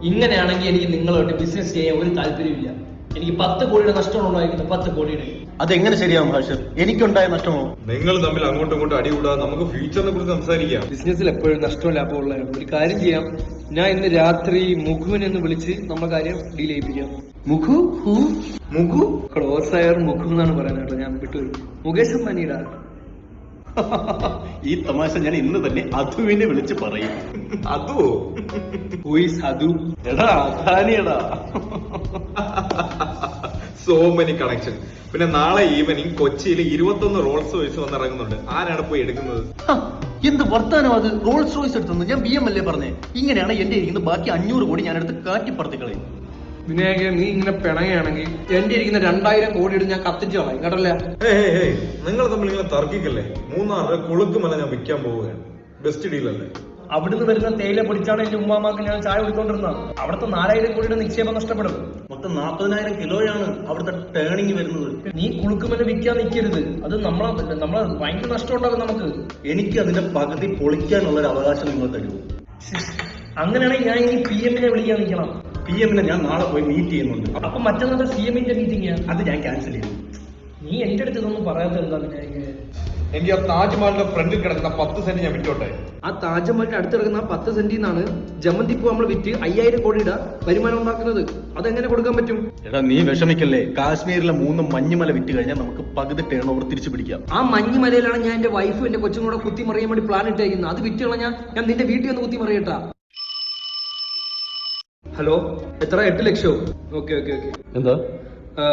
ഇങ്ങനെയാണെങ്കിൽ എനിക്ക് നിങ്ങളുമായിട്ട് ബിസിനസ് ചെയ്യാൻ ഒരു താല്പര്യമില്ല. എനിക്ക് 10 കോടിയുടെ നഷ്ടമാണ് ഉണ്ടായിരിക്കുന്നത്. 10 കോടിയുടെ. അതെങ്ങനെ ശരിയാവും ഹാഷിർ? എനിക്കുണ്ടായ നഷ്ടമോ? നിങ്ങൾ തമ്മിൽ അങ്ങോട്ടും ഇങ്ങോട്ടും അടികൂടാതെ നമുക്ക് ഫ്യൂച്ചറിനെ കുറിച്ച് സംസാരിക്കാം. ബിസിനസ്സിൽ എപ്പോഴും നഷ്ടവും ലാഭവും ഉള്ളതാണ്. ഒരു കാര്യം ചെയ്യാം, ഞാൻ ഇന്ന് രാത്രി മുഖുവിനെ ഒന്ന് വിളിച്ച് നമ്മുടെ കാര്യം ഡീൽ ചെയ്യിപ്പിക്കാം. മുഖു മുഖു ക്ലോസ് ആയർ മുഖു എന്നാണ് പറയുന്നത് കേട്ടോ. ഞാൻ വിട്ടുപോയി. മുകേഷ് അംബാനിയുടെ. ഈ തമാശ ഞാൻ ഇന്ന് തന്നെ അധുവിനെ വിളിച്ച് പറയും. അതോ അതു എടാ അധാനിയടാ. So many connection. പിന്നെ നാളെ ഈവനിങ് കൊച്ചിയിൽ 21 റോൾസ് റോയ്സ് വന്നിറങ്ങുന്നുണ്ട്. ആരാണ് പോയി എടുക്കുന്നത്? എന്ത് വർത്താനം അത്? റോൾസ് റോയ്സ് എടുത്തു? ഞാൻ BM അല്ലേ പറഞ്ഞേ. ഇങ്ങനെയാണ് എന്റെ ഇരിക്കുന്നത്. ബാക്കി 500 കോടി ഞാൻ എടുത്ത് കാറ്റിപ്പറത്തിക്കളയും. വിനായക, നീ ഇങ്ങനെ പിണങ്ങുകയാണെങ്കിൽ എന്റെ ഇരിക്കുന്ന 2000 കോടിയുടെ ഞാൻ കത്തിച്ചു കളയും കേട്ടല്ലേ. നിങ്ങൾ തമ്മിൽ ഇങ്ങനെ തർക്കിക്കല്ലേ. 3 കുളുക്കുമല്ല ഞാൻ വിൽക്കാൻ പോവുകയാണ്. ബെസ്റ്റ് ഡീൽ അല്ലേ? അവിടുന്ന് വരുന്ന തേയില പൊടിച്ചാണ് എന്റെ ഉമ്മാമാക്ക് ഞാൻ ചായ കൊടുത്തോണ്ടിരുന്നത്. അവിടുത്തെ 4000 കോടിയുടെ നിക്ഷേപം നഷ്ടപ്പെടും. മൊത്തം 40,000 കിലോയാണ് അവിടുത്തെ ടേണിങ് വരുന്നത്. നീ കുളുക്കുമല്ല വിൽക്കാൻ നിൽക്കരുത്. അത് നമ്മളെ ഭയങ്കര നഷ്ടം ഉണ്ടാകും നമുക്ക്. എനിക്ക് അതിന്റെ പകുതി പൊളിക്കാനുള്ള ഒരു അവകാശം നിങ്ങൾ തരുമോ? അങ്ങനെയാണെങ്കിൽ ഞാൻ ഇനി PM-നെ വിളിക്കാൻ നിൽക്കണം. PM-നെ ഞാൻ നാളെ പോയി മീറ്റ് ചെയ്യുന്നുണ്ട്. അപ്പൊ മറ്റന്നാൾ CM-ന്റെ മീറ്റിംഗ് അത് ഞാൻ ക്യാൻസൽ ചെയ്തു. നീ എന്റെ അടുത്ത് ഇതൊന്നും പറയാത്ത എന്താ വിനായക? എനിക്ക് ആ താജ്മഹലിന്റെ ഫ്രണ്ടിൽ കിടക്കുന്ന 10 സെന്റ് ഞാൻ വിറ്റോട്ടെ. ആ താജ്മഹലിന്റെ അടുത്ത് കിടക്കുന്ന 10 സെന്റിൽ നിന്നാണ് ജമന്തിപ്പൂ നമ്മൾ വിറ്റ് 5000 കോടിയുടെ വരുമാനം ഉണ്ടാക്കുന്നത്. അതെങ്ങനെ കൊടുക്കാൻ പറ്റും? എടാ നീ വിഷമിക്കല്ലേ. കാശ്മീരിലെ 3 മഞ്ഞുമല വിറ്റ് കഴിഞ്ഞാൽ നമുക്ക് പകുതി ടേൺ ഓവർ തിരിച്ചു പിടിക്കാം. ആ മഞ്ഞുമലയിലാണ് ഞാൻ എന്റെ വൈഫും എന്റെ കൊച്ചും കുത്തി മറിയാൻ വേണ്ടി പ്ലാൻ ഇട്ടേക്കുന്നത്. അത് വിറ്റ് കളഞ്ഞാൽ ഞാൻ നിന്റെ വീട്ടിൽ ഒന്ന് കുത്തി മറിയട്ടാ. ഹലോ, എത്ര? 8 ലക്ഷോ? ഓക്കെ. എന്താ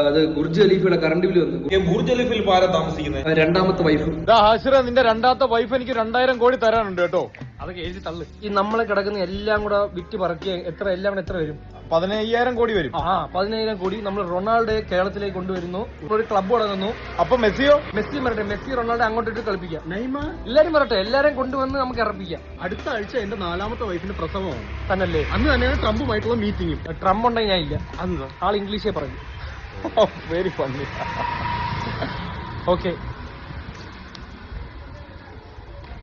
അത് ബുർജ് ഖലീഫയുടെ കറണ്ട് ബില്ല് വന്നു. ബുർജ് ഖലീഫയിൽ ആരാ താമസിക്കുന്നത്? രണ്ടാമത്തെ വൈഫ്. ഹാഷിറ, നിന്റെ രണ്ടാമത്തെ വൈഫ് എനിക്ക് 2000 കോടി തരാനുണ്ട് കേട്ടോ. അതൊക്കെ എഴുതി തള്ളു. ഈ നമ്മളെ കിടക്കുന്ന എല്ലാം കൂടെ വിറ്റ് പറക്കി എല്ലാം കൂടെ എത്ര വരും? 15,000 കോടി വരും. 15,000 കോടി. നമ്മൾ റൊണാൾഡോയെ കേരളത്തിലേക്ക് കൊണ്ടുവരുന്നു. ഒരു ക്ലബ്ബ് തുടങ്ങുന്നു. അപ്പൊ മെസ്സിയോ? മെസ്സി വരട്ടെ. മെസ്സി റൊണാൾഡോ അങ്ങോട്ടിട്ട് കളിപ്പിക്കാം. എല്ലാരും വരട്ടെ. എല്ലാരും കൊണ്ടുവന്ന് നമുക്ക് ഇറപ്പിക്കാം. അടുത്ത ആഴ്ച എന്റെ 4ാമത്തെ വൈഫിന്റെ പ്രസവമാണ്. തന്നല്ലേ? അന്ന് തന്നെയാണ് ട്രംപുമായിട്ടുള്ള മീറ്റിംഗും. ട്രംപ് ഉണ്ടെങ്കിൽ ഞാൻ ഇല്ല. ആൾ ഇംഗ്ലീഷേ പറയും. Very funny. ഓക്കെ.